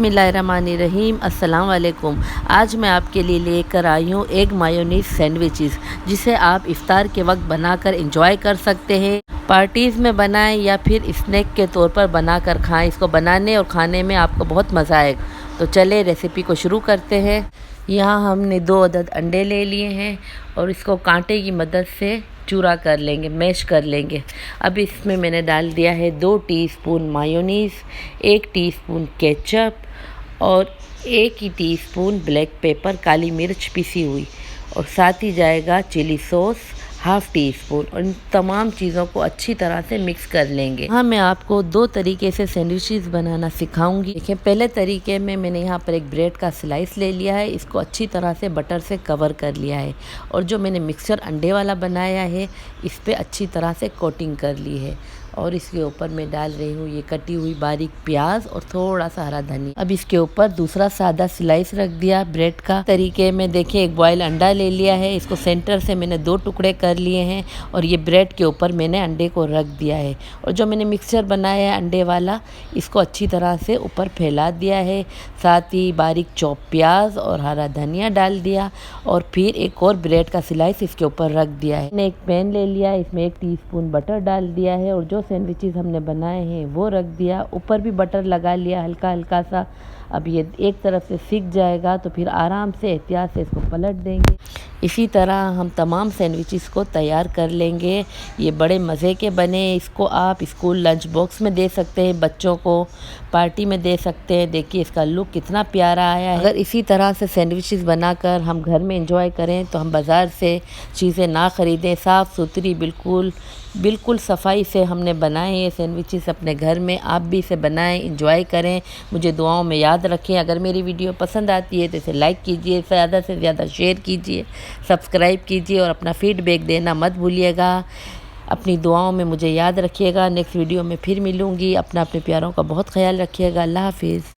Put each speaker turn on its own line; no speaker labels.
बिस्मिल्लाहिर्रहमानिर्रहीम। अस्सलाम वालेकुम। आज मैं आपके लिए लेकर आई हूँ एग मायोनीज़ सैंडविचेस, जिसे आप इफ्तार के वक्त बनाकर एंजॉय कर सकते हैं। पार्टीज़ में बनाएं या फिर स्नैक के तौर पर बनाकर खाएं। इसको बनाने और खाने में आपको बहुत मज़ा आएगा। तो चले रेसिपी को शुरू करते हैं। यहाँ हमने 2 अदद अंडे ले लिए हैं और इसको कांटे की मदद से चूरा कर लेंगे, मैश कर लेंगे। अब इसमें मैंने डाल दिया है 2 टीस्पून मायोनीज़, 1 टीस्पून केचप और 1 ही टीस्पून ब्लैक पेपर काली मिर्च पिसी हुई, और साथ ही जाएगा chilli sauce half teaspoon. और इन तमाम चीज़ों को अच्छी तरह से मिक्स कर लेंगे। हाँ, मैं आपको 2 तरीके से सैंडविचेस बनाना सिखाऊंगी। देखिए, पहले तरीके में मैंने यहाँ पर एक ब्रेड का स्लाइस ले लिया है, इसको अच्छी तरह से बटर से कवर कर लिया है, और जो मैंने मिक्सचर अंडे वाला बनाया है इस पर अच्छी तरह से कोटिंग कर ली है। और इसके ऊपर मैं डाल रही हूँ ये कटी हुई बारीक प्याज और थोड़ा सा हरा धनिया। अब इसके ऊपर दूसरा सादा स्लाइस रख दिया ब्रेड का तरीके में। देखिए, एक बॉयल अंडा ले लिया है, इसको सेंटर से मैंने 2 टुकड़े कर लिए हैं, और ये ब्रेड के ऊपर मैंने अंडे को रख दिया है। और जो मैंने मिक्सचर बनाया है अंडे वाला, इसको अच्छी तरह से ऊपर फैला दिया है। साथ ही बारीक चॉप प्याज और हरा धनिया डाल दिया, और फिर एक और ब्रेड का स्लाइस इसके ऊपर रख दिया है। मैंने एक पैन ले लिया, इसमें 1 टीस्पून बटर डाल दिया है, और जो सैंडविचेस हमने बनाए हैं वो रख दिया। ऊपर भी बटर लगा लिया हल्का हल्का सा। अब ये एक तरफ से सिक जाएगा तो फिर आराम से एहतियात से इसको पलट देंगे। इसी तरह हम तमाम सैंडविचेस को तैयार कर लेंगे। ये बड़े मज़े के बने। इसको आप स्कूल लंच बॉक्स में दे सकते हैं, बच्चों को पार्टी में दे सकते हैं। देखिए, इसका लुक कितना प्यारा आया है। अगर इसी तरह से सैंडविचेस बनाकर हम घर में एंजॉय करें तो हम बाज़ार से चीज़ें ना ख़रीदें। साफ़ सुथरी बिल्कुल सफाई से हमने बनाए ये सैंडविचेस अपने घर में। आप भी इसे बनाएं, एंजॉय करें। मुझे दुआओं में याद रखें। अगर मेरी वीडियो पसंद आती है तो इसे लाइक कीजिए, ज़्यादा से ज़्यादा शेयर कीजिए, सब्सक्राइब कीजिए, और अपना फीडबैक देना मत भूलिएगा। अपनी दुआओं में मुझे याद रखिएगा। नेक्स्ट वीडियो में फिर मिलूँगी। अपने प्यारों का बहुत ख्याल रखिएगा। अल्लाह हाफिज़।